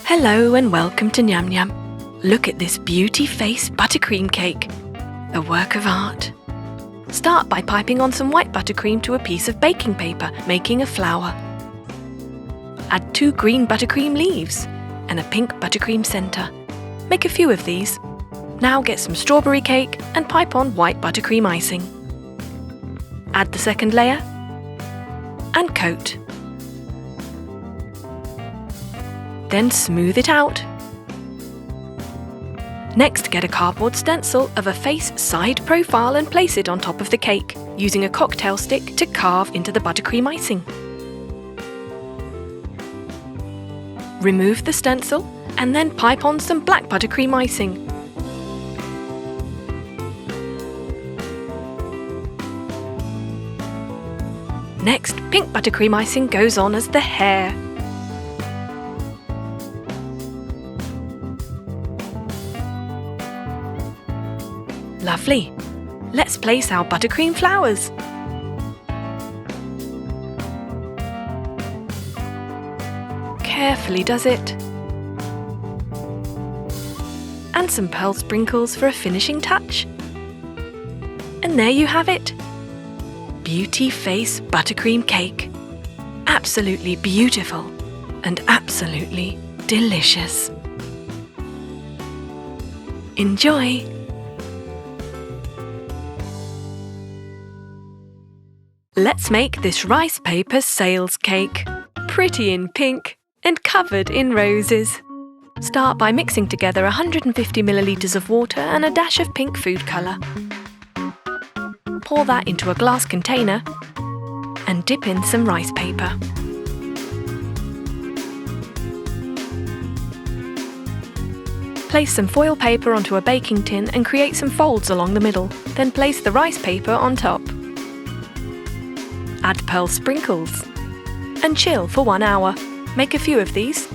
Hello and welcome to Nyam Nyam. Look at this beauty face buttercream cake, a work of art. Start by piping on some white buttercream to a piece of baking paper, making a flower. Add 2 green buttercream leaves and a pink buttercream centre. Make a few of these. Now get some strawberry cake and pipe on white buttercream icing. Add the second layer and coat. Then smooth it out. Next, get a cardboard stencil of a face side profile and place it on top of the cake, using a cocktail stick to carve into the buttercream icing. Remove the stencil and then pipe on some black buttercream icing. Next, pink buttercream icing goes on as the hair. Lovely! Let's place our buttercream flowers. Carefully does it. And some pearl sprinkles for a finishing touch. And there you have it! Beauty face buttercream cake. Absolutely beautiful and absolutely delicious. Enjoy! Let's make this rice paper sales cake. Pretty in pink and covered in roses. Start by mixing together 150 millilitres of water and a dash of pink food colour. Pour that into a glass container and dip in some rice paper. Place some foil paper onto a baking tin and create some folds along the middle. Then place the rice paper on top. Add pearl sprinkles and chill for 1 hour. Make a few of these.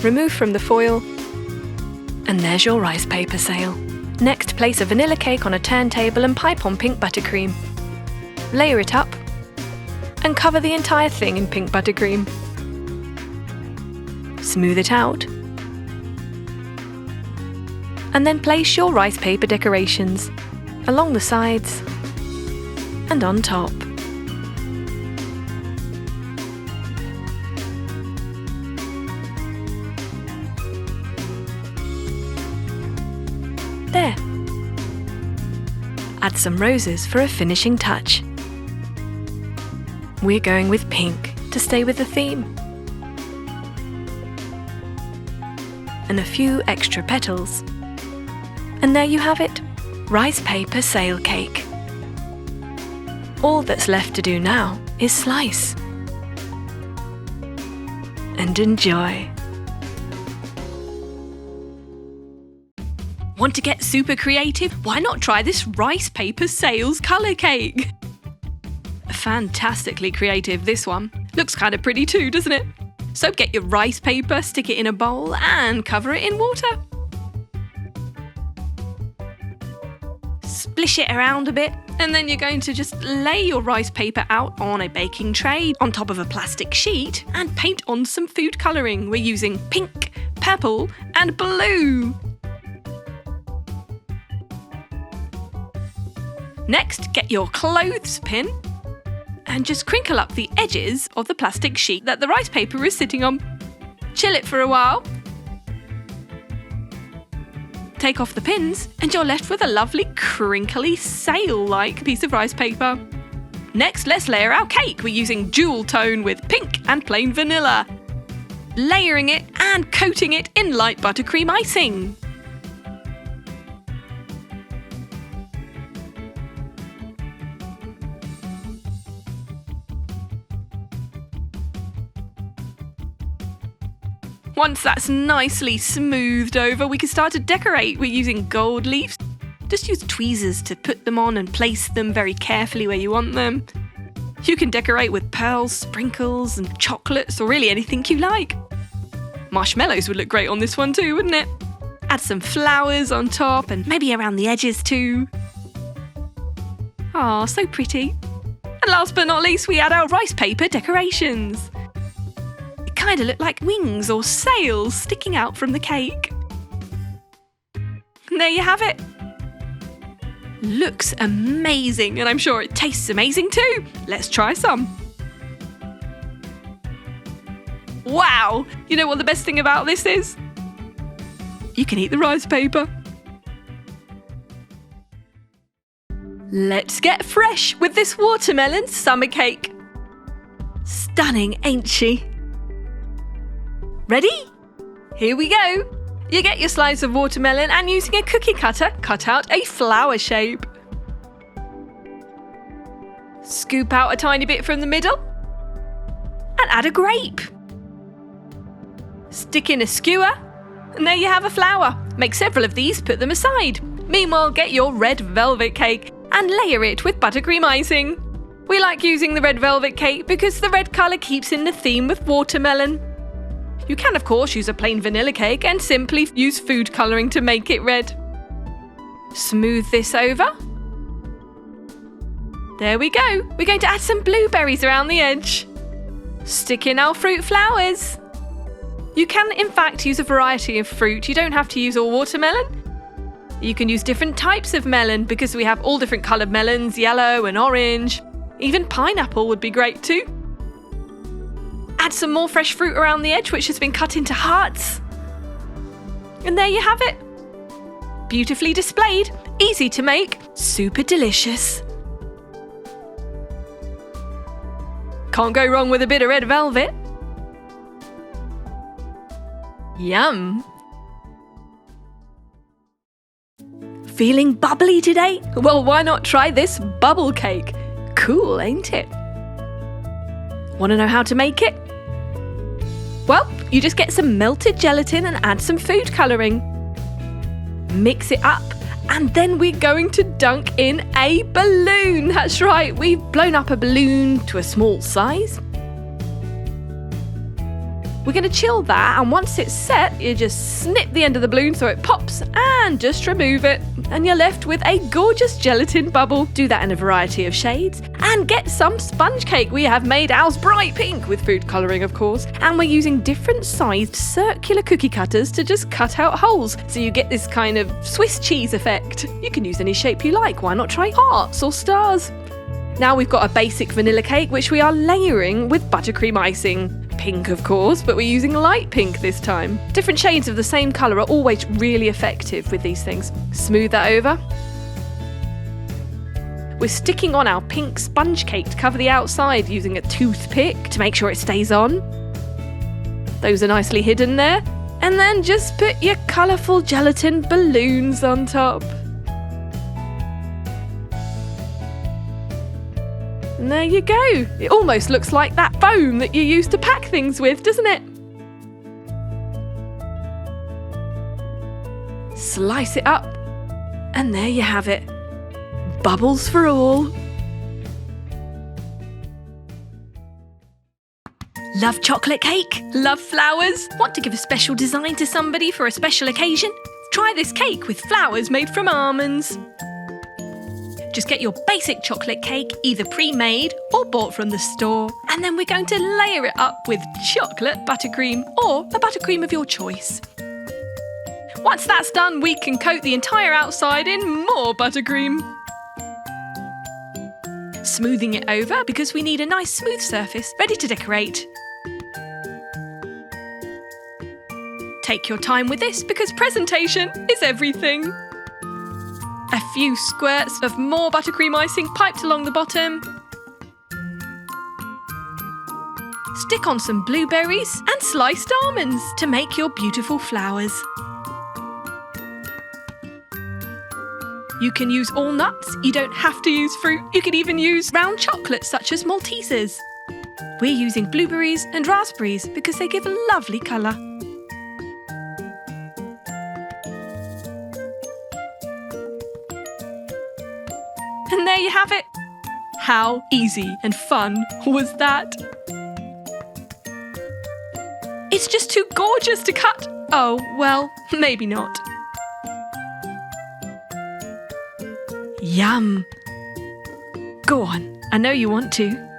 Remove from the foil and there's your rice paper sail. Next, place a vanilla cake on a turntable and pipe on pink buttercream. Layer it up and cover the entire thing in pink buttercream. Smooth it out and then place your rice paper decorations along the sides and on top. There. Add some roses for a finishing touch. We're going with pink to stay with the theme. And a few extra petals. And there you have it, rice paper sale cake. All that's left to do now is slice. And enjoy. Want to get super creative? Why not try this rice paper sales colour cake? Fantastically creative, this one. Looks kind of pretty too, doesn't it? So get your rice paper, stick it in a bowl and cover it in water. Splish it around a bit and then you're going to just lay your rice paper out on a baking tray on top of a plastic sheet and paint on some food colouring. We're using pink, purple and blue. Next, get your clothespin and just crinkle up the edges of the plastic sheet that the rice paper is sitting on. Chill it for a while. Take off the pins and you're left with a lovely crinkly sail-like piece of rice paper. Next, let's layer our cake. We're using jewel tone with pink and plain vanilla. Layering it and coating it in light buttercream icing. Once that's nicely smoothed over, we can start to decorate. We're using gold leaves. Just use tweezers to put them on and place them very carefully where you want them. You can decorate with pearls, sprinkles and chocolates or really anything you like. Marshmallows would look great on this one too, wouldn't it? Add some flowers on top and maybe around the edges too. Ah, so pretty. And last but not least, we add our rice paper decorations. kind of look like wings or sails sticking out from the cake. And there you have it. Looks amazing, and I'm sure it tastes amazing too. Let's try some. Wow! You know what the best thing about this is? You can eat the rice paper. Let's get fresh with this watermelon summer cake. Stunning, ain't she? Ready? Here we go. You get your slice of watermelon and using a cookie cutter, cut out a flower shape. Scoop out a tiny bit from the middle and add a grape. Stick in a skewer and there you have a flower. Make several of these, put them aside. Meanwhile, get your red velvet cake and layer it with buttercream icing. We like using the red velvet cake because the red colour keeps in the theme with watermelon. You can, of course, use a plain vanilla cake and simply use food colouring to make it red. Smooth this over. There we go. We're going to add some blueberries around the edge. Stick in our fruit flowers. You can, in fact, use a variety of fruit. You don't have to use all watermelon. You can use different types of melon because we have all different coloured melons, yellow and orange. Even pineapple would be great too. Add some more fresh fruit around the edge, which has been cut into hearts. And there you have it. Beautifully displayed, easy to make, super delicious. Can't go wrong with a bit of red velvet. Yum! Feeling bubbly today? Well, why not try this bubble cake? Cool, ain't it? Want to know how to make it? Well, you just get some melted gelatin and add some food colouring. Mix it up, and then we're going to dunk in a balloon. That's right, we've blown up a balloon to a small size. We're going to chill that, and once it's set, you just snip the end of the balloon so it pops and just remove it. And you're left with a gorgeous gelatin bubble. Do that in a variety of shades. And get some sponge cake. We have made ours bright pink with food colouring, of course. And we're using different sized circular cookie cutters to just cut out holes. So you get this kind of Swiss cheese effect. You can use any shape you like. Why not try hearts or stars? Now we've got a basic vanilla cake, which we are layering with buttercream icing. Pink, of course, but we're using light pink this time. Different shades of the same colour are always really effective with these things. Smooth that over. We're sticking on our pink sponge cake to cover the outside using a toothpick to make sure it stays on. Those are nicely hidden there. And then just put your colourful gelatin balloons on top. And there you go. It almost looks like that foam that you use to pack things with, doesn't it? Slice it up, and there you have it. Bubbles for all. Love chocolate cake? Love flowers? Want to give a special design to somebody for a special occasion? Try this cake with flowers made from almonds. Just get your basic chocolate cake, either pre-made or bought from the store. And then we're going to layer it up with chocolate buttercream or a buttercream of your choice. Once that's done, we can coat the entire outside in more buttercream. Smoothing it over because we need a nice smooth surface ready to decorate. Take your time with this because presentation is everything. A few squirts of more buttercream icing piped along the bottom. Stick on some blueberries and sliced almonds to make your beautiful flowers. You can use all nuts, you don't have to use fruit. You can even use round chocolates such as Maltesers. We're using blueberries and raspberries because they give a lovely colour. And there you have it. How easy and fun was that? It's just too gorgeous to cut. Oh, well, maybe not. Yum. Go on, I know you want to.